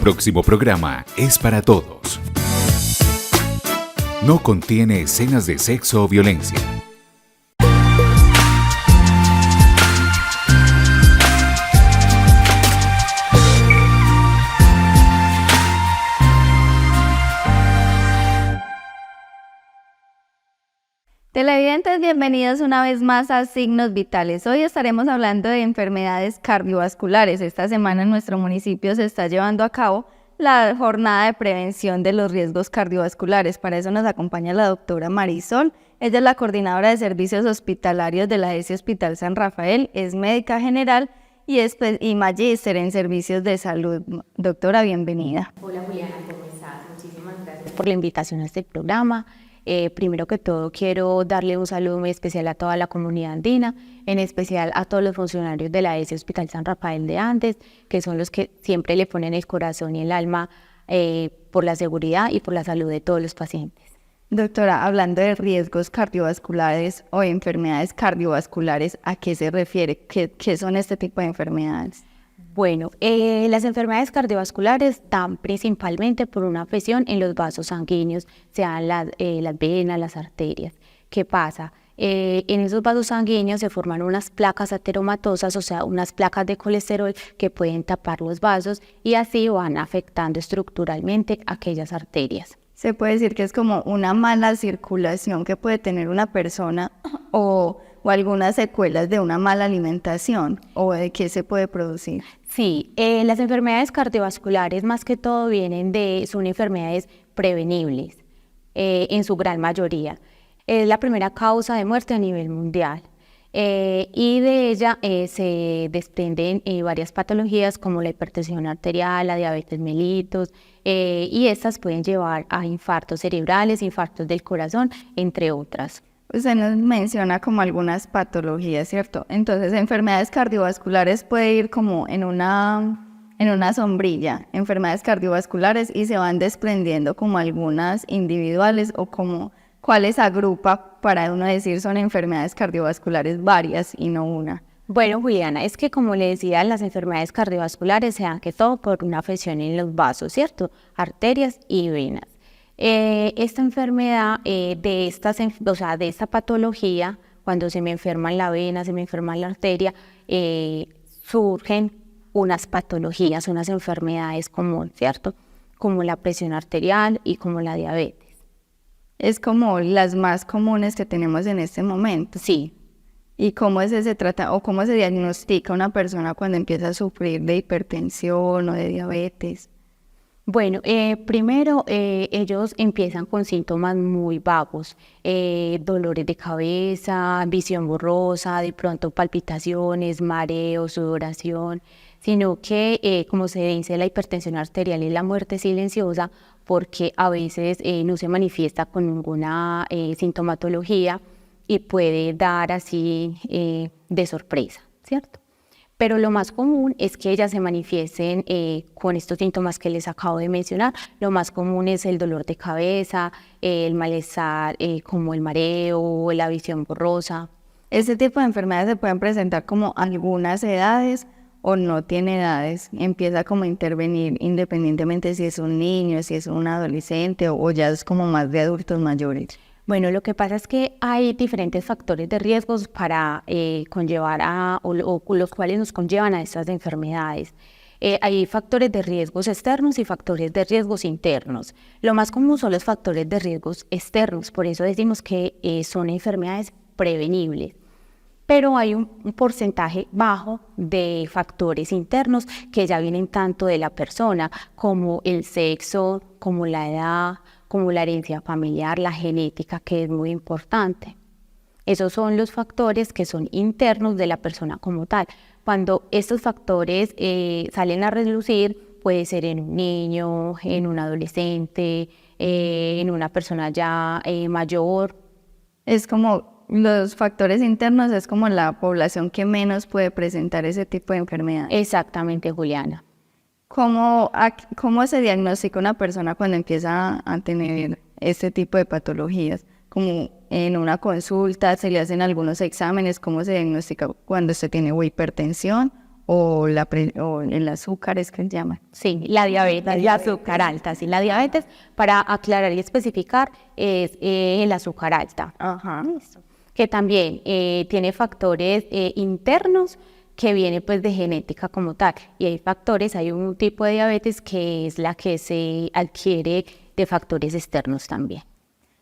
próximo programa es para todos. No contiene escenas de sexo o violencia. Televidentes, bienvenidos una vez más a Signos Vitales. Hoy estaremos hablando de enfermedades cardiovasculares. Esta semana en nuestro municipio se está llevando a cabo la jornada de prevención de los riesgos cardiovasculares. Para eso nos acompaña la doctora Marisol. Ella es la coordinadora de servicios hospitalarios de la ESI Hospital San Rafael, es médica general y magíster en servicios de salud. Doctora, bienvenida. Hola Juliana, ¿cómo estás? Muchísimas gracias por la invitación a este programa. Primero que todo quiero darle un saludo muy especial a toda la comunidad andina, en especial a todos los funcionarios de la ESI Hospital San Rafael de Andes, que son los que siempre le ponen el corazón y el alma por la seguridad y por la salud de todos los pacientes. Doctora, hablando de riesgos cardiovasculares o enfermedades cardiovasculares, ¿a qué se refiere? ¿Qué son este tipo de enfermedades? Bueno, las enfermedades cardiovasculares dan principalmente por una afección en los vasos sanguíneos, sean las venas, las arterias. ¿Qué pasa? En esos vasos sanguíneos se forman unas placas ateromatosas, o sea, unas placas de colesterol que pueden tapar los vasos y así van afectando estructuralmente aquellas arterias. Se puede decir que es como una mala circulación que puede tener una persona o algunas secuelas de una mala alimentación, o de qué se puede producir. Sí, las enfermedades cardiovasculares más que todo son enfermedades prevenibles, en su gran mayoría. Es la primera causa de muerte a nivel mundial. Y de ella se desprenden varias patologías como la hipertensión arterial, la diabetes mellitus, y estas pueden llevar a infartos cerebrales, infartos del corazón, entre otras. Usted nos menciona como algunas patologías, ¿cierto? Entonces, enfermedades cardiovasculares puede ir como en una sombrilla, enfermedades cardiovasculares, y se van desprendiendo como algunas individuales o como cuáles agrupa para uno decir son enfermedades cardiovasculares varias y no una. Bueno, Juliana, es que como le decía, las enfermedades cardiovasculares se dan que todo por una afección en los vasos, ¿cierto? Arterias y venas. Esta enfermedad, de esta patología, cuando se me enferma la vena, se me enferma la arteria, surgen unas patologías, unas enfermedades comunes, ¿cierto? Como la presión arterial y como la diabetes. Es como las más comunes que tenemos en este momento. Sí. ¿Y cómo se trata o cómo se diagnostica una persona cuando empieza a sufrir de hipertensión o de diabetes? Bueno, primero ellos empiezan con síntomas muy vagos, dolores de cabeza, visión borrosa, de pronto palpitaciones, mareo, sudoración, sino que como se dice, la hipertensión arterial es la muerte silenciosa porque a veces no se manifiesta con ninguna sintomatología y puede dar así de sorpresa, ¿cierto? Pero lo más común es que ellas se manifiesten con estos síntomas que les acabo de mencionar. Lo más común es el dolor de cabeza, el malestar como el mareo, la visión borrosa. ¿Este tipo de enfermedades se pueden presentar como algunas edades o no tiene edades? Empieza como a intervenir independientemente si es un niño, si es un adolescente o ya es como más de adultos mayores. Bueno, lo que pasa es que hay diferentes factores de riesgos para conllevar o los cuales nos conllevan a estas enfermedades. Hay factores de riesgos externos y factores de riesgos internos. Lo más común son los factores de riesgos externos, por eso decimos que son enfermedades prevenibles. Pero hay un porcentaje bajo de factores internos que ya vienen tanto de la persona, como el sexo, como la edad, como la herencia familiar, la genética, que es muy importante. Esos son los factores que son internos de la persona como tal. Cuando estos factores salen a relucir, puede ser en un niño, en un adolescente, en una persona ya mayor. Es como los factores internos, es como la población que menos puede presentar ese tipo de enfermedad. Exactamente, Juliana. ¿Cómo se diagnostica una persona cuando empieza a tener este tipo de patologías? Como en una consulta, se le hacen algunos exámenes, ¿cómo se diagnostica cuando se tiene hipertensión o o el azúcar es que se llama. Sí, la diabetes, la azúcar alta. Sí, la diabetes, para aclarar y especificar, es el azúcar alta. Ajá. Que también tiene factores internos que viene pues de genética como tal. Y hay un tipo de diabetes que es la que se adquiere de factores externos también.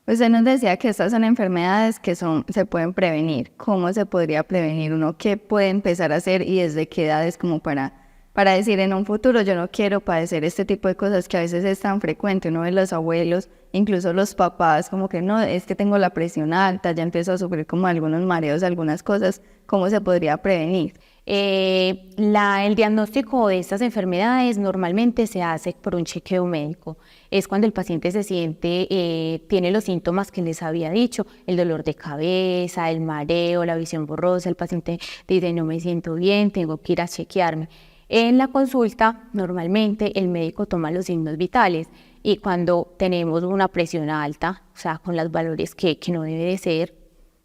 Usted nos decía que estas son enfermedades que se pueden prevenir. ¿Cómo se podría prevenir? ¿Uno qué puede empezar a hacer y desde qué edades como para decir en un futuro yo no quiero padecer este tipo de cosas que a veces es tan frecuente? Uno ve los abuelos, incluso los papás, como que no, es que tengo la presión alta, ya empiezo a sufrir como algunos mareos, algunas cosas. ¿Cómo se podría prevenir? El diagnóstico de estas enfermedades normalmente se hace por un chequeo médico. Es cuando el paciente se siente, tiene los síntomas que les había dicho, el dolor de cabeza, el mareo, la visión borrosa. El paciente dice no me siento bien, tengo que ir a chequearme. En la consulta normalmente el médico toma los signos vitales y cuando tenemos una presión alta, o sea con los valores que no debe de ser,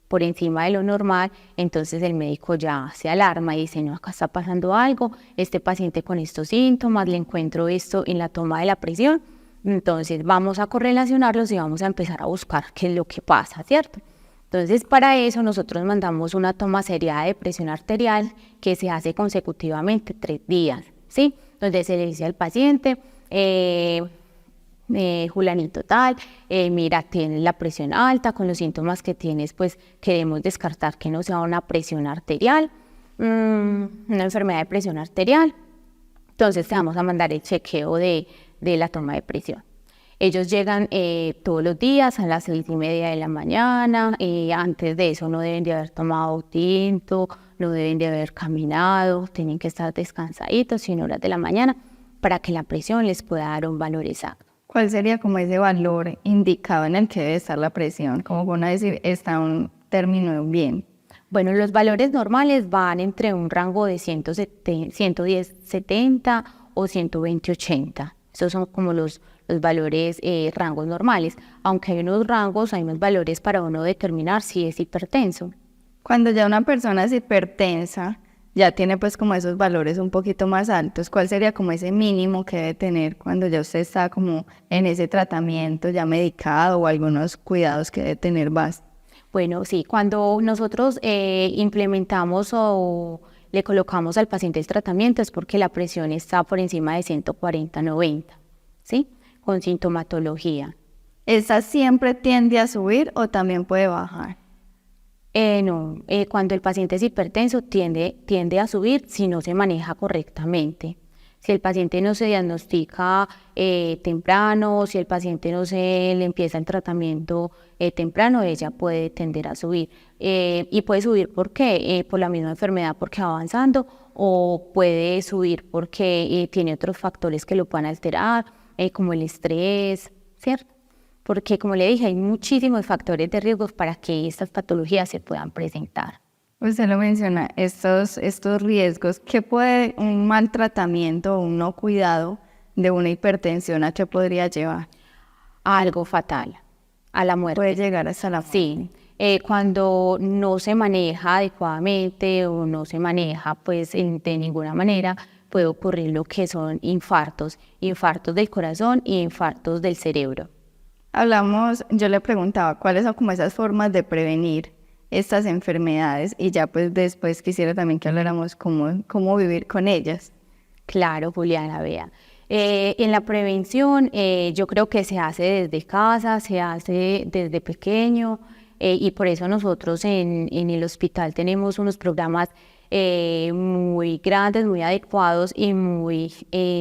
por encima de lo normal, entonces el médico ya se alarma y dice, no, acá está pasando algo, este paciente con estos síntomas, le encuentro esto en la toma de la presión, entonces vamos a correlacionarlos y vamos a empezar a buscar qué es lo que pasa, ¿cierto? Entonces para eso nosotros mandamos una toma seriada de presión arterial que se hace consecutivamente 3 días, ¿sí? Donde se le dice al paciente, Julianito tal, mira, tienes la presión alta, con los síntomas que tienes, pues queremos descartar que no sea una presión arterial, una enfermedad de presión arterial. Entonces te vamos a mandar el chequeo de la toma de presión. Ellos llegan todos los días a las 6:30 de la mañana, antes de eso no deben de haber tomado tinto, no deben de haber caminado, tienen que estar descansaditos en horas de la mañana para que la presión les pueda dar un valor exacto. ¿Cuál sería como ese valor indicado en el que debe estar la presión? Como van a decir, está un término bien. Bueno, los valores normales van entre un rango de 110-70 o 120-80. Esos son como los valores, rangos normales. Aunque hay unos rangos, hay unos valores para uno determinar si es hipertenso. Cuando ya una persona es hipertensa, ya tiene pues como esos valores un poquito más altos, ¿cuál sería como ese mínimo que debe tener cuando ya usted está como en ese tratamiento ya medicado o algunos cuidados que debe tener más? Bueno, sí, cuando nosotros implementamos o le colocamos al paciente el tratamiento es porque la presión está por encima de 140/90, ¿sí? Con sintomatología. ¿Esa siempre tiende a subir o también puede bajar? No, cuando el paciente es hipertenso tiende a subir si no se maneja correctamente. Si el paciente no se diagnostica temprano, si el paciente no se le empieza el tratamiento temprano, ella puede tender a subir. Y puede subir ¿por qué? Por la misma enfermedad, porque va avanzando, o puede subir porque tiene otros factores que lo puedan alterar, como el estrés, ¿cierto? Porque como le dije, hay muchísimos factores de riesgo para que estas patologías se puedan presentar. Usted lo menciona, estos riesgos, ¿qué puede un mal tratamiento o un no cuidado de una hipertensión a qué podría llevar? A algo fatal, a la muerte. Puede llegar hasta la muerte. Sí, cuando no se maneja adecuadamente o no se maneja pues de ninguna manera, puede ocurrir lo que son infartos del corazón y infartos del cerebro. Yo le preguntaba cuáles son como esas formas de prevenir estas enfermedades y ya pues después quisiera también que habláramos cómo vivir con ellas. Claro, Juliana, vea. En la prevención yo creo que se hace desde casa, se hace desde pequeño y por eso nosotros en el hospital tenemos unos programas muy grandes, muy adecuados y muy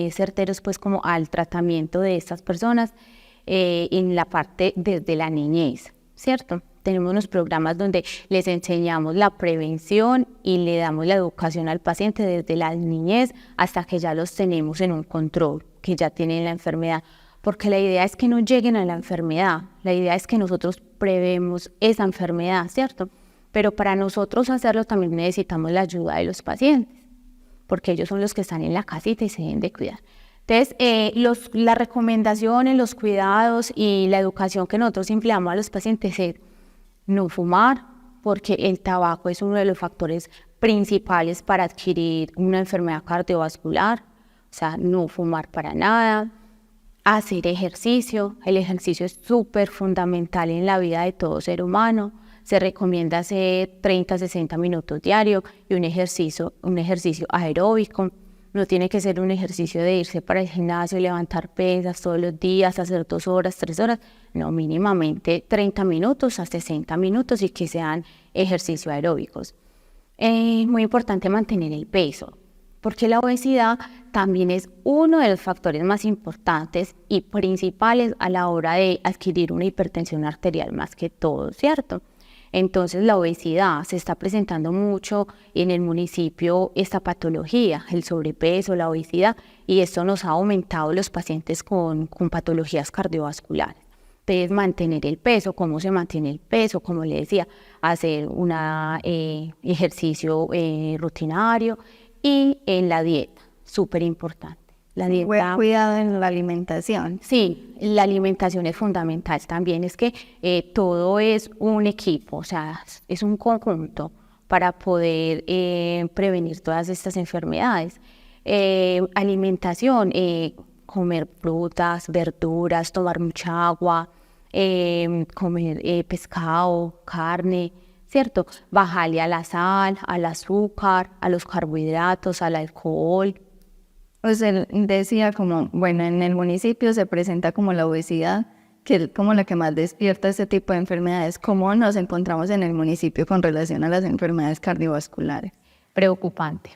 certeros pues como al tratamiento de estas personas. En la parte desde la niñez, ¿cierto? Tenemos unos programas donde les enseñamos la prevención y le damos la educación al paciente desde la niñez hasta que ya los tenemos en un control, que ya tienen la enfermedad. Porque la idea es que no lleguen a la enfermedad, la idea es que nosotros prevemos esa enfermedad, ¿cierto? Pero para nosotros hacerlo también necesitamos la ayuda de los pacientes, porque ellos son los que están en la casita y se deben de cuidar. Entonces, las recomendaciones, los cuidados y la educación que nosotros empleamos a los pacientes es no fumar, porque el tabaco es uno de los factores principales para adquirir una enfermedad cardiovascular, o sea, no fumar para nada, hacer ejercicio. El ejercicio es súper fundamental en la vida de todo ser humano. Se recomienda hacer 30 a 60 minutos diarios y un ejercicio aeróbico. No tiene que ser un ejercicio de irse para el gimnasio, levantar pesas todos los días, hacer 2 horas, 3 horas. No, mínimamente 30 minutos a 60 minutos y que sean ejercicios aeróbicos. Muy importante mantener el peso, porque la obesidad también es uno de los factores más importantes y principales a la hora de adquirir una hipertensión arterial más que todo, ¿cierto? Entonces la obesidad se está presentando mucho en el municipio, esta patología, el sobrepeso, la obesidad, y esto nos ha aumentado los pacientes con patologías cardiovasculares. Entonces, mantener el peso. ¿Cómo se mantiene el peso? Como le decía, hacer un ejercicio rutinario y en la dieta, súper importante. La dieta, cuidado en la alimentación. sí, la alimentación es fundamental también. Es que todo es un equipo, o sea, es un conjunto para poder prevenir todas estas enfermedades. Alimentación, comer frutas, verduras, tomar mucha agua, comer pescado, carne, ¿cierto? Bajarle a la sal, al azúcar, a los carbohidratos, al alcohol. Pues él decía como, bueno, en el municipio se presenta como la obesidad, que es como la que más despierta este tipo de enfermedades. ¿Cómo nos encontramos en el municipio con relación a las enfermedades cardiovasculares? Preocupante,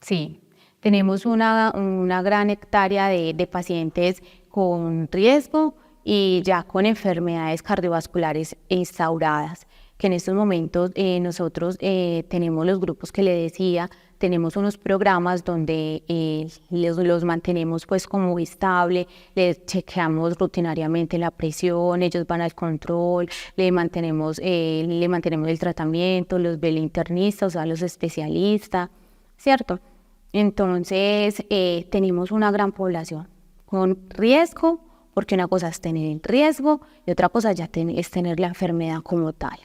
sí. Tenemos una gran hectárea de pacientes con riesgo y ya con enfermedades cardiovasculares instauradas, que en estos momentos nosotros tenemos los grupos que le decía, tenemos unos programas donde los mantenemos pues como estable, les chequeamos rutinariamente la presión, ellos van al control, le mantenemos el tratamiento, los ve el internista, o sea, los especialistas, ¿cierto? Entonces, tenemos una gran población con riesgo, porque una cosa es tener el riesgo y otra cosa ya es tener la enfermedad como tal.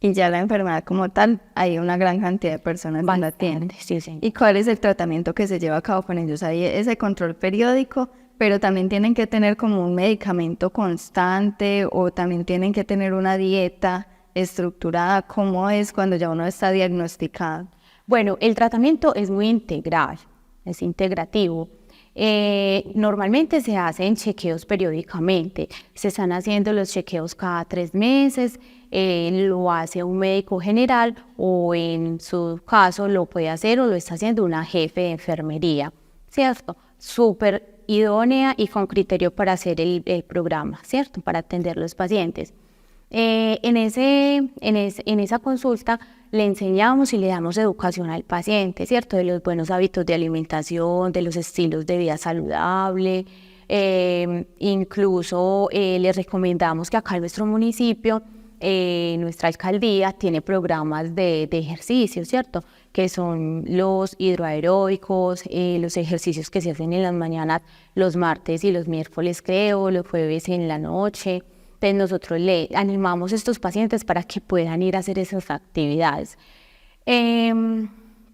Y ya la enfermedad como tal, hay una gran cantidad de personas que la tienen. Sí, sí. ¿Y cuál es el tratamiento que se lleva a cabo con ellos? Hay ese control periódico, pero también tienen que tener como un medicamento constante o también tienen que tener una dieta estructurada. ¿Cómo es cuando ya uno está diagnosticado? Bueno, el tratamiento es muy integral, es integrativo. Normalmente se hacen chequeos periódicamente, se están haciendo los chequeos cada 3 meses, lo hace un médico general o en su caso lo puede hacer o lo está haciendo una jefe de enfermería, ¿cierto? Súper idónea y con criterio para hacer el programa, ¿cierto? Para atender los pacientes. En esa consulta le enseñamos y le damos educación al paciente, ¿cierto? De los buenos hábitos de alimentación, de los estilos de vida saludable. Incluso le recomendamos que acá en nuestro municipio, nuestra alcaldía tiene programas de ejercicio, ¿cierto? Que son los hidroaeróbicos, los ejercicios que se hacen en las mañanas, los martes y los miércoles creo, los jueves en la noche. Entonces nosotros le animamos a estos pacientes para que puedan ir a hacer esas actividades.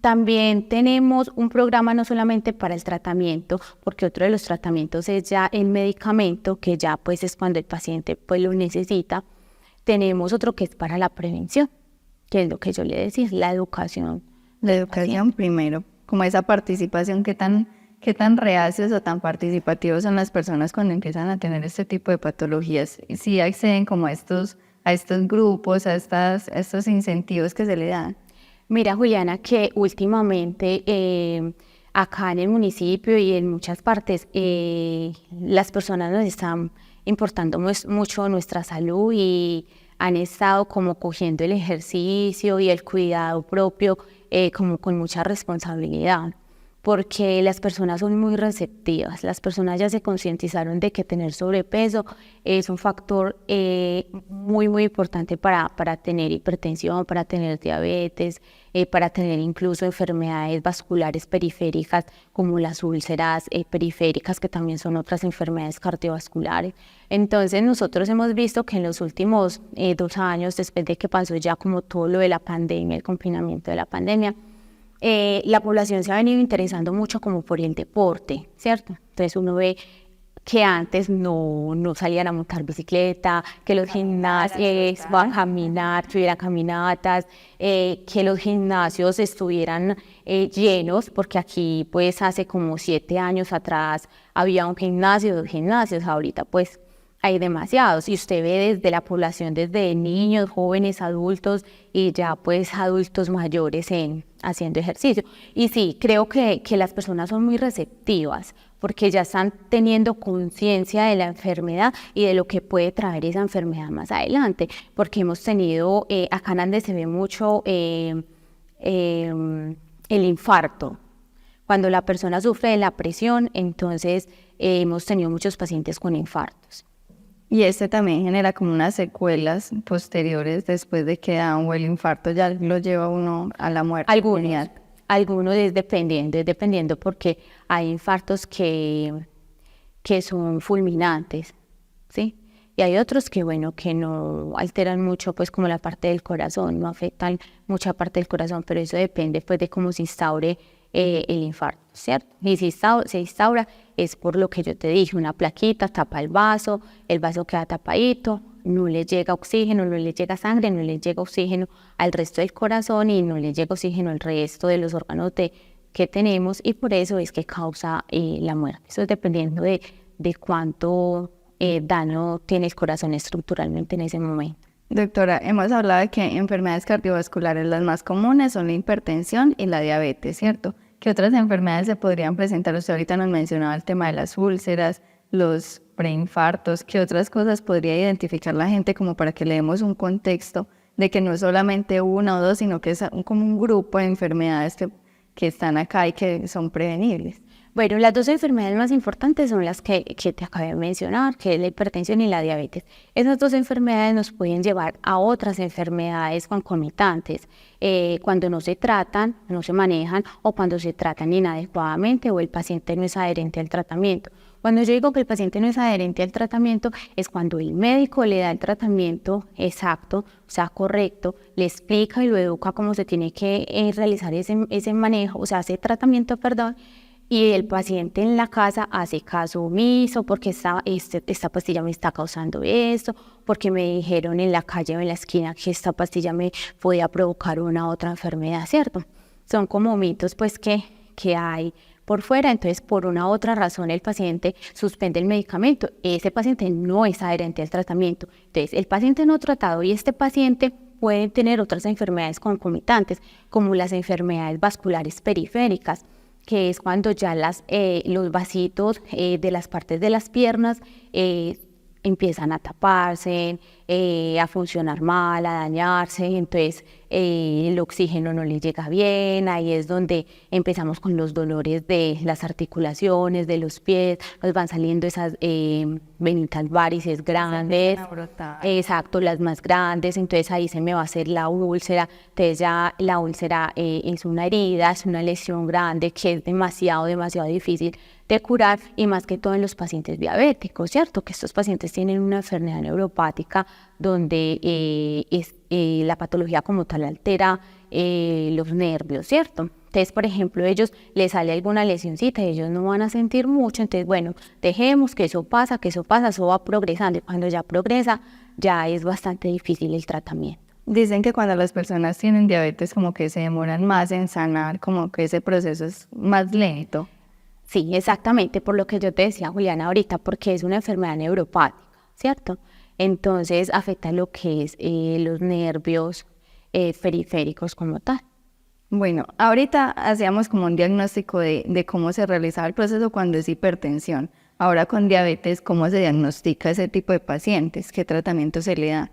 También tenemos un programa no solamente para el tratamiento, porque otro de los tratamientos es ya el medicamento, que ya pues es cuando el paciente pues lo necesita. Tenemos otro que es para la prevención, que es lo que yo le decía, la educación. La educación primero, como esa participación, ¿qué tan reacios o tan participativos son las personas cuando empiezan a tener este tipo de patologías? ¿Sí acceden como a estos grupos, a estos incentivos que se le dan? Mira, Juliana, que últimamente acá en el municipio y en muchas partes las personas nos están importando mucho nuestra salud y han estado como cogiendo el ejercicio y el cuidado propio como con mucha responsabilidad, porque las personas son muy receptivas, las personas ya se concientizaron de que tener sobrepeso es un factor muy, muy importante para tener hipertensión, para tener diabetes, para tener incluso enfermedades vasculares periféricas como las úlceras periféricas, que también son otras enfermedades cardiovasculares. Entonces nosotros hemos visto que en los últimos 2 años, después de que pasó ya como todo lo de la pandemia, el confinamiento de la pandemia, la población se ha venido interesando mucho como por el deporte, ¿cierto? Entonces uno ve que antes no salían a montar bicicleta, que los gimnasios van a caminar, que hubiera caminatas, que los gimnasios estuvieran llenos, porque aquí pues hace como 7 años atrás había un gimnasio, 2 gimnasios, ahorita pues hay demasiados, y usted ve desde la población, desde niños, jóvenes, adultos y ya pues adultos mayores haciendo ejercicio. Y sí, creo que las personas son muy receptivas porque ya están teniendo conciencia de la enfermedad y de lo que puede traer esa enfermedad más adelante, porque hemos tenido, acá en Andes se ve mucho el infarto. Cuando la persona sufre de la presión, entonces hemos tenido muchos pacientes con infartos. Y este también genera como unas secuelas posteriores después de que da el infarto, ya lo lleva uno a la muerte. Algunos es dependiendo porque hay infartos que son fulminantes, ¿sí? Y hay otros que, bueno, que no alteran mucho, pues como la parte del corazón, no afectan mucha parte del corazón, pero eso depende pues de cómo se instaure el infarto, ¿cierto? Y si se instaura es por lo que yo te dije, una plaquita tapa el vaso queda tapadito, no le llega oxígeno, no le llega sangre, no le llega oxígeno al resto del corazón y no le llega oxígeno al resto de los órganos que tenemos, y por eso es que causa la muerte. Eso es dependiendo de cuánto daño tiene el corazón estructuralmente en ese momento. Doctora, hemos hablado de que enfermedades cardiovasculares las más comunes son la hipertensión y la diabetes, ¿cierto? ¿Qué otras enfermedades se podrían presentar? Usted ahorita nos mencionaba el tema de las úlceras, los preinfartos. ¿Qué otras cosas podría identificar la gente como para que le demos un contexto de que no es solamente una o dos, sino que es como un grupo de enfermedades que están acá y que son prevenibles? Bueno, las 2 enfermedades más importantes son las que te acabé de mencionar, que es la hipertensión y la diabetes. Esas 2 enfermedades nos pueden llevar a otras enfermedades concomitantes cuando no se tratan, no se manejan, o cuando se tratan inadecuadamente o el paciente no es adherente al tratamiento. Cuando yo digo que el paciente no es adherente al tratamiento, es cuando el médico le da el tratamiento exacto, o sea, correcto, le explica y lo educa cómo se tiene que realizar ese manejo, o sea, ese tratamiento, perdón, y el paciente en la casa hace caso omiso porque esta pastilla me está causando esto, porque me dijeron en la calle o en la esquina que esta pastilla me podía provocar una otra enfermedad, ¿cierto? Son como mitos pues que hay por fuera. Entonces por una u otra razón el paciente suspende el medicamento, ese paciente no es adherente al tratamiento, entonces el paciente no tratado y este paciente pueden tener otras enfermedades concomitantes como las enfermedades vasculares periféricas, que es cuando ya los vasitos de las partes de las piernas empiezan a taparse, a funcionar mal, a dañarse, entonces el oxígeno no le llega bien, ahí es donde empezamos con los dolores de las articulaciones, de los pies, nos van saliendo esas venitas varices grandes, exacto, las más grandes, entonces ahí se me va a hacer la úlcera, entonces ya la úlcera es una herida, es una lesión grande que es demasiado difícil de curar, y más que todo en los pacientes diabéticos, ¿cierto? Que estos pacientes tienen una enfermedad neuropática donde la patología como tal altera los nervios, ¿cierto? Entonces, por ejemplo, ellos les sale alguna lesioncita y ellos no van a sentir mucho, entonces, bueno, dejemos que eso pasa, eso va progresando, y cuando ya progresa, ya es bastante difícil el tratamiento. Dicen que cuando las personas tienen diabetes como que se demoran más en sanar, como que ese proceso es más lento. Sí, exactamente, por lo que yo te decía, Juliana, ahorita, porque es una enfermedad neuropática, ¿cierto? Entonces afecta lo que es los nervios periféricos como tal. Bueno, ahorita hacíamos como un diagnóstico de cómo se realizaba el proceso cuando es hipertensión. Ahora con diabetes, ¿cómo se diagnostica ese tipo de pacientes? ¿Qué tratamiento se le da?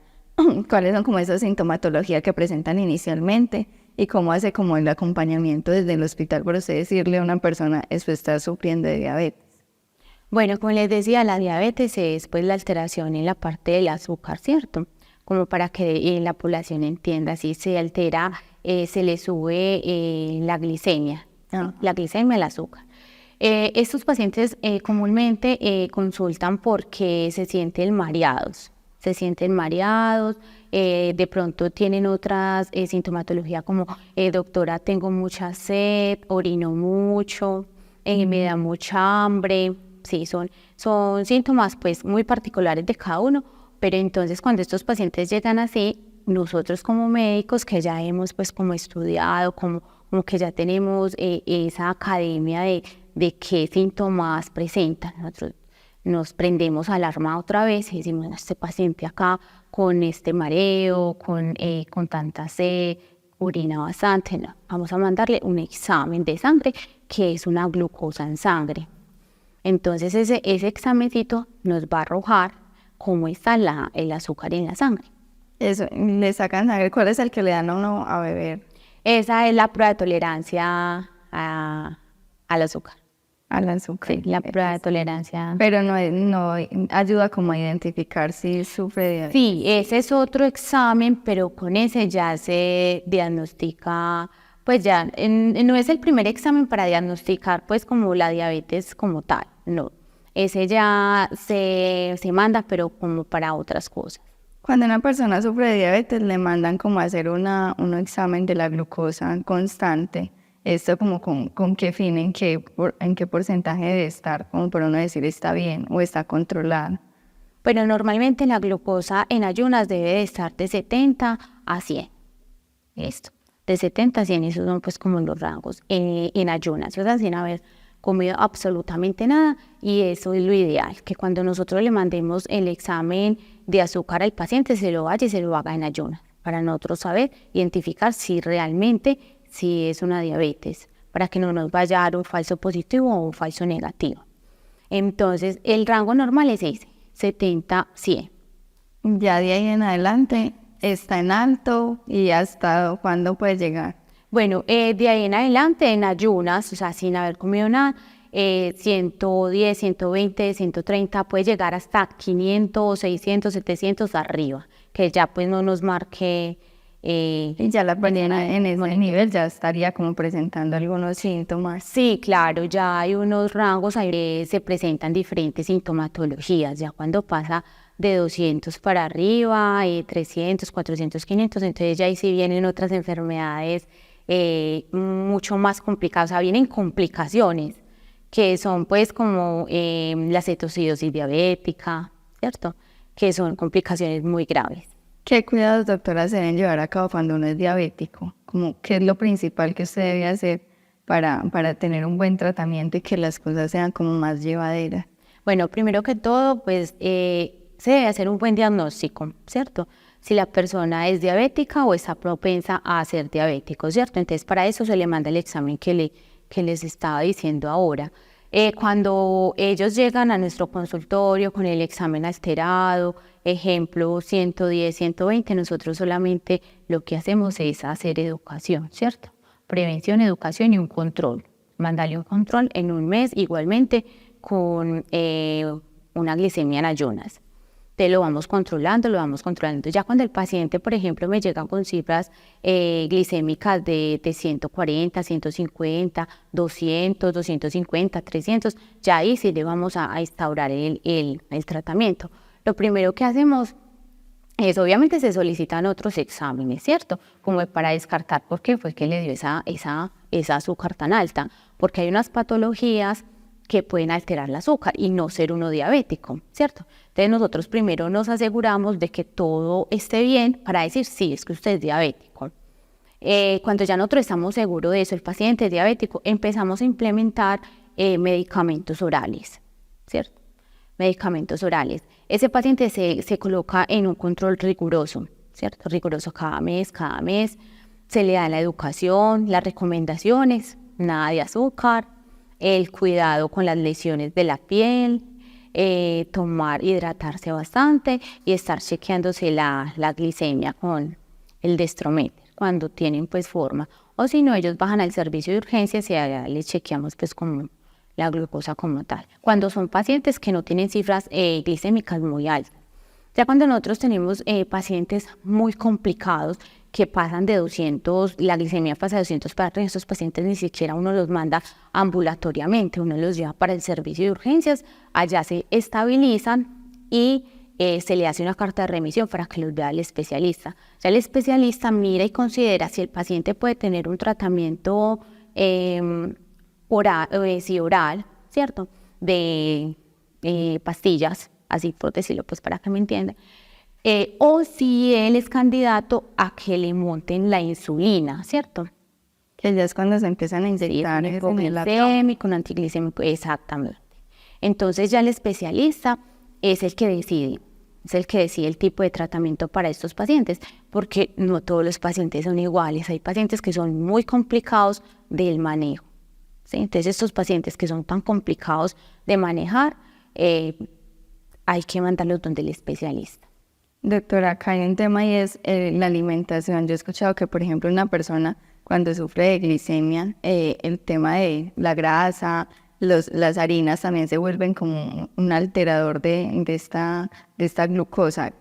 ¿Cuáles son como esa sintomatología que presentan inicialmente? ¿Y cómo hace como el acompañamiento desde el hospital, por usted decirle a una persona, esto está sufriendo de diabetes? Bueno, como les decía, la diabetes es pues la alteración en la parte del azúcar, ¿cierto? Como para que la población entienda, si se altera, se le sube la glicemia, la glicemia, el azúcar. Estos pacientes comúnmente consultan porque se sienten mareados, se sienten mareados, de pronto tienen otras sintomatología como, doctora, tengo mucha sed, orino mucho, me da mucha hambre. Sí, son síntomas pues muy particulares de cada uno, pero entonces cuando estos pacientes llegan así, nosotros como médicos que ya hemos pues como estudiado, como que ya tenemos esa academia de qué síntomas presentan, nosotros nos prendemos alarma otra vez y decimos, este paciente acá con este mareo, con tanta sed, orina bastante, no, vamos a mandarle un examen de sangre que es una glucosa en sangre. Entonces ese examencito nos va a arrojar cómo está el azúcar en la sangre. Eso, le sacan sangre. ¿Cuál es el que le dan a uno a beber? Esa es la prueba de tolerancia al azúcar. Al azúcar. Sí, la prueba de tolerancia. Pero no ayuda como a identificar si sufre de diabetes. Sí, ese es otro examen, pero con ese ya se diagnostica, pues ya no es el primer examen para diagnosticar pues como la diabetes como tal, no. Ese ya se manda, pero como para otras cosas. Cuando una persona sufre de diabetes le mandan como a hacer un examen de la glucosa constante. Esto como con qué fin, en qué porcentaje debe estar, como por uno decir está bien o está controlada. Pero normalmente la glucosa en ayunas debe de estar de 70 a 100. Esto, de 70 a 100, esos son pues como los rangos en ayunas, o sea, sin haber comido absolutamente nada, y eso es lo ideal, que cuando nosotros le mandemos el examen de azúcar al paciente se lo vaya y se lo haga en ayunas, para nosotros saber identificar si realmente si es una diabetes, para que no nos vaya a dar un falso positivo o un falso negativo. Entonces, el rango normal es ese, 70-100. Ya de ahí en adelante está en alto, y hasta cuándo puede llegar. Bueno, de ahí en adelante en ayunas, o sea, sin haber comido nada, 110, 120, 130, puede llegar hasta 500, 600, 700 arriba, que ya pues no nos marque. Y ya la persona en ese nivel ya estaría como presentando algunos síntomas. Sí, claro, ya hay unos rangos, ahí se presentan diferentes sintomatologías, ya cuando pasa de 200 para arriba, 300, 400, 500, entonces ya ahí sí vienen otras enfermedades mucho más complicadas, o sea, vienen complicaciones, que son pues como la cetocidosis diabética, ¿cierto? Que son complicaciones muy graves. ¿Qué cuidados, doctora, se deben llevar a cabo cuando uno es diabético? ¿Qué es lo principal que usted debe hacer para tener un buen tratamiento y que las cosas sean como más llevaderas? Bueno, primero que todo, pues se debe hacer un buen diagnóstico, ¿cierto? Si la persona es diabética o está propensa a ser diabético, ¿cierto? Entonces, para eso se le manda el examen que les estaba diciendo ahora. Cuando ellos llegan a nuestro consultorio con el examen alterado, ejemplo 110, 120, nosotros solamente lo que hacemos es hacer educación, ¿cierto? Prevención, educación y un control. Mandarle un control en un mes, igualmente con una glicemia en ayunas. Te lo vamos controlando. Ya cuando el paciente, por ejemplo, me llega con cifras glicémicas de 140, 150, 200, 250, 300, ya ahí sí le vamos a instaurar el tratamiento. Lo primero que hacemos es, obviamente, se solicitan otros exámenes, ¿cierto? Como para descartar por qué fue que le dio esa azúcar tan alta, porque hay unas patologías que pueden alterar el azúcar y no ser uno diabético, ¿cierto? Entonces nosotros primero nos aseguramos de que todo esté bien para decir, sí, es que usted es diabético. Cuando ya nosotros estamos seguros de eso, el paciente es diabético, empezamos a implementar medicamentos orales, ¿cierto? Medicamentos orales. Ese paciente se coloca en un control riguroso, ¿cierto? Riguroso cada mes, se le da la educación, las recomendaciones, nada de azúcar, el cuidado con las lesiones de la piel, hidratarse bastante y estar chequeándose la glicemia con el Destrometer cuando tienen pues forma, o si no, ellos bajan al servicio de urgencias y allá les chequeamos pues como la glucosa como tal, cuando son pacientes que no tienen cifras glicémicas muy altas. Ya cuando nosotros tenemos pacientes muy complicados que pasan de 200, la glicemia pasa de 200 para arriba, estos pacientes ni siquiera uno los manda ambulatoriamente, uno los lleva para el servicio de urgencias, allá se estabilizan y se le hace una carta de remisión para que los vea el especialista. Ya el especialista mira y considera si el paciente puede tener un tratamiento oral, ¿cierto? De pastillas, así por decirlo, pues para que me entiendan. O si él es candidato a que le monten la insulina, ¿cierto? Que ya es cuando se empiezan a inyectar en el abdomen. Hipoglicémico, un antiglicémico, exactamente. Entonces ya el especialista es el que decide, el tipo de tratamiento para estos pacientes, porque no todos los pacientes son iguales. Hay pacientes que son muy complicados del manejo, ¿sí? Entonces estos pacientes que son tan complicados de manejar, hay que mandarlos donde el especialista. Doctora, acá hay un tema y es la alimentación. Yo he escuchado que, por ejemplo, una persona cuando sufre de glicemia, el tema de la grasa, las harinas también se vuelven como un alterador de esta glucosa.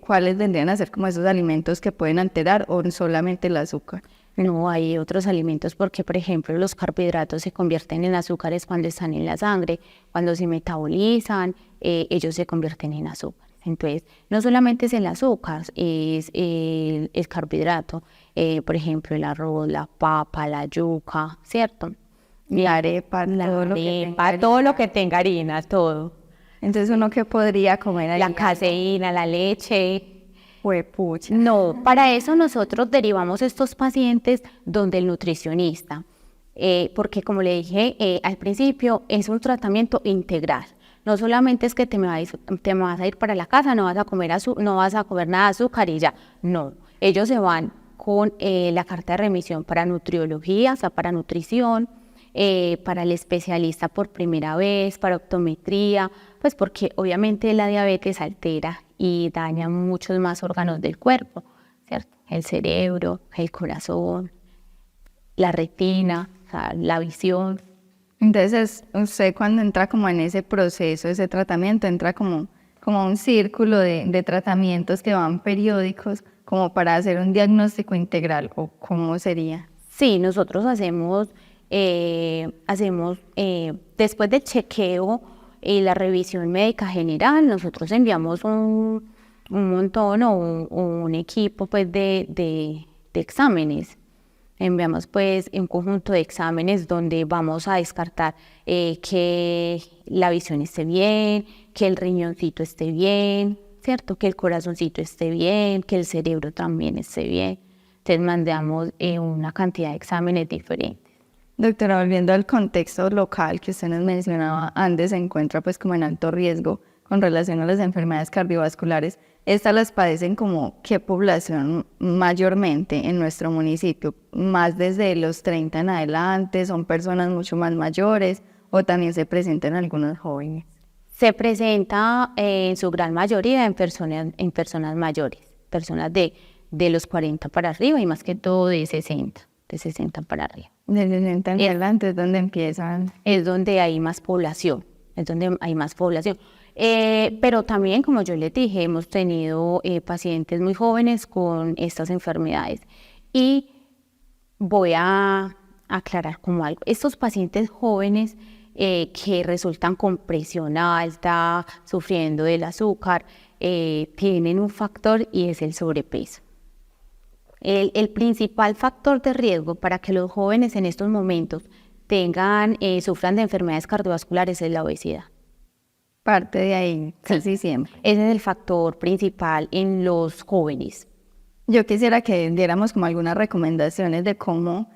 ¿Cuáles vendrían a ser como esos alimentos que pueden alterar o solamente el azúcar? No, hay otros alimentos porque, por ejemplo, los carbohidratos se convierten en azúcares cuando están en la sangre, cuando se metabolizan, ellos se convierten en azúcar. Entonces, no solamente es el azúcar, es el carbohidrato, por ejemplo, el arroz, la papa, la yuca, ¿cierto? La arepa, todo lo que tenga harina, todo. Entonces, ¿uno qué podría comer ahí? La caseína, la leche. Pucha. No, para eso nosotros derivamos estos pacientes donde el nutricionista, porque como le dije al principio, es un tratamiento integral. No solamente es que te vas a ir para la casa, no vas a comer nada de azúcar y ya. No, ellos se van con la carta de remisión para nutriología, o sea, para nutrición, para el especialista por primera vez, para optometría, pues porque obviamente la diabetes altera y daña muchos más órganos del cuerpo, ¿cierto? El cerebro, el corazón, la retina, o sea, la visión. Entonces, usted cuando entra como en ese proceso, ese tratamiento, entra como un círculo de tratamientos que van periódicos, como para hacer un diagnóstico integral, ¿o cómo sería? Sí, nosotros hacemos después del chequeo y la revisión médica general, nosotros enviamos un montón o un equipo pues de exámenes. Enviamos pues un conjunto de exámenes donde vamos a descartar que la visión esté bien, que el riñoncito esté bien, ¿cierto? Que el corazoncito esté bien, que el cerebro también esté bien. Entonces mandamos una cantidad de exámenes diferentes. Doctora, volviendo al contexto local que usted nos mencionaba, Andes se encuentra pues como en alto riesgo con relación a las enfermedades cardiovasculares. ¿Estas las padecen como qué población mayormente en nuestro municipio? ¿Más desde los 30 en adelante? ¿Son personas mucho más mayores o también se presentan algunos jóvenes? Se presenta en su gran mayoría en personas mayores, personas de los 40 para arriba y más que todo de 60 para arriba. De 60 en adelante es donde empiezan. Es donde hay más población, pero también, como yo les dije, hemos tenido pacientes muy jóvenes con estas enfermedades. Y voy a aclarar como algo. Estos pacientes jóvenes que resultan con presión alta, sufriendo del azúcar, tienen un factor y es el sobrepeso. El principal factor de riesgo para que los jóvenes en estos momentos sufran de enfermedades cardiovasculares es la obesidad. Parte de ahí, casi siempre. Ese es el factor principal en los jóvenes. Yo quisiera que diéramos como algunas recomendaciones de cómo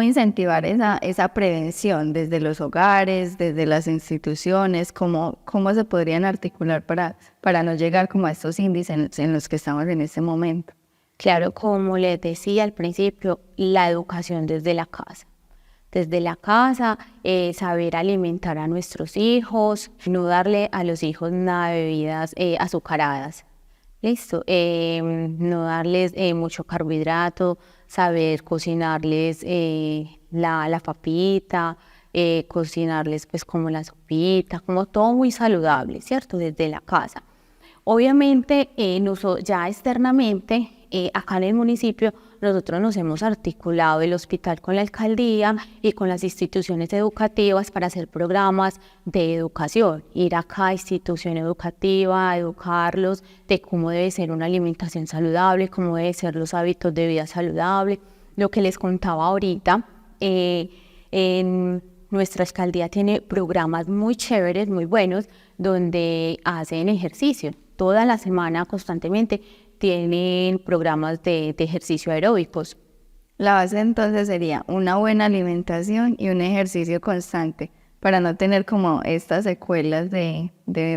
incentivar esa prevención desde los hogares, desde las instituciones, cómo se podrían articular para no llegar como a estos índices en los que estamos en este momento. Claro, como les decía al principio, la educación desde la casa. Desde la casa, saber alimentar a nuestros hijos, no darle a los hijos nada de bebidas azucaradas. ¿Listo? No darles mucho carbohidrato, saber cocinarles la papita, cocinarles pues como la sopita, como todo muy saludable, ¿cierto? Desde la casa. Obviamente, ya externamente, acá en el municipio, nosotros nos hemos articulado el hospital con la alcaldía y con las instituciones educativas para hacer programas de educación, ir a cada institución educativa a educarlos de cómo debe ser una alimentación saludable, cómo deben ser los hábitos de vida saludable. Lo que les contaba ahorita, en nuestra alcaldía tiene programas muy chéveres, muy buenos, donde hacen ejercicio. Toda la semana constantemente tienen programas de ejercicio aeróbicos. La base entonces sería una buena alimentación y un ejercicio constante para no tener como estas secuelas de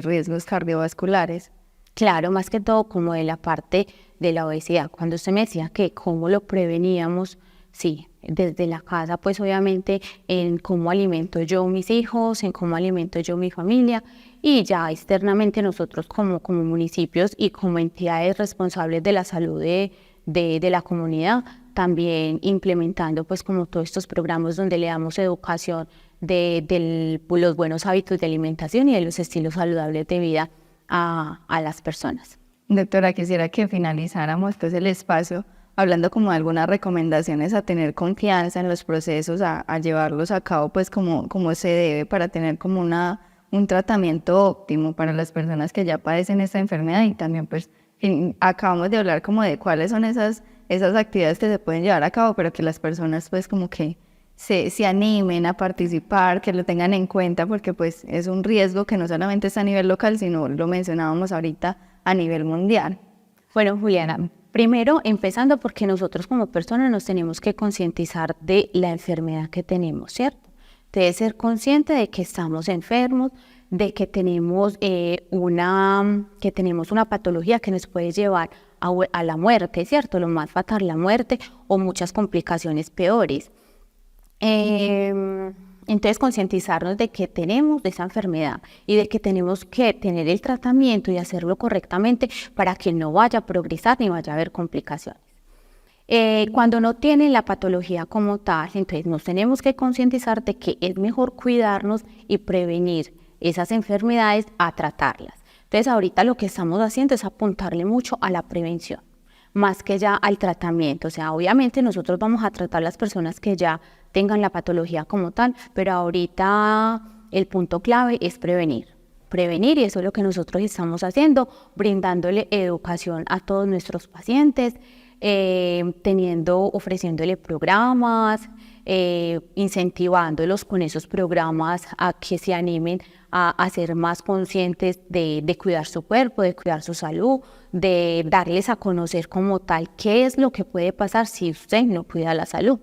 riesgos cardiovasculares. Claro, más que todo como de la parte de la obesidad. Cuando usted me decía que cómo lo preveníamos, sí, desde la casa, pues obviamente en cómo alimento yo mis hijos, en cómo alimento yo mi familia, y ya externamente nosotros como municipios y como entidades responsables de la salud de la comunidad, también implementando pues como todos estos programas donde le damos educación de los buenos hábitos de alimentación y de los estilos saludables de vida a las personas. Doctora, quisiera que finalizáramos pues el espacio hablando como de algunas recomendaciones a tener confianza en los procesos, a llevarlos a cabo pues como se debe para tener como un tratamiento óptimo para las personas que ya padecen esta enfermedad, y también pues acabamos de hablar como de cuáles son esas actividades que se pueden llevar a cabo, pero que las personas pues como que se animen a participar, que lo tengan en cuenta, porque pues es un riesgo que no solamente está a nivel local, sino lo mencionábamos ahorita a nivel mundial. Bueno, Juliana, primero empezando porque nosotros como personas nos tenemos que concientizar de la enfermedad que tenemos, ¿cierto? Debe ser consciente de que estamos enfermos, de que tenemos una patología que nos puede llevar a la muerte, ¿cierto? Lo más fatal, la muerte o muchas complicaciones peores. Entonces concientizarnos de que tenemos esa enfermedad y de que tenemos que tener el tratamiento y hacerlo correctamente para que no vaya a progresar ni vaya a haber complicaciones. Cuando no tienen la patología como tal, entonces nos tenemos que concientizar de que es mejor cuidarnos y prevenir esas enfermedades a tratarlas. Entonces ahorita lo que estamos haciendo es apuntarle mucho a la prevención, más que ya al tratamiento. O sea, obviamente nosotros vamos a tratar a las personas que ya tengan la patología como tal, pero ahorita el punto clave es prevenir, y eso es lo que nosotros estamos haciendo, brindándole educación a todos nuestros pacientes, ofreciéndole programas, incentivándolos con esos programas a que se animen a ser más conscientes de cuidar su cuerpo, de cuidar su salud, de darles a conocer como tal qué es lo que puede pasar si usted no cuida la salud.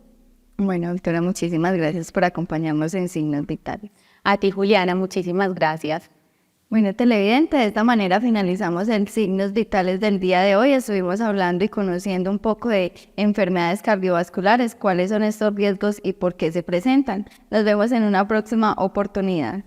Bueno, doctora, muchísimas gracias por acompañarnos en Signos Vitales. A ti, Juliana, muchísimas gracias. Bueno, televidente, de esta manera finalizamos el Signos Vitales del día de hoy. Estuvimos hablando y conociendo un poco de enfermedades cardiovasculares, cuáles son estos riesgos y por qué se presentan. Nos vemos en una próxima oportunidad.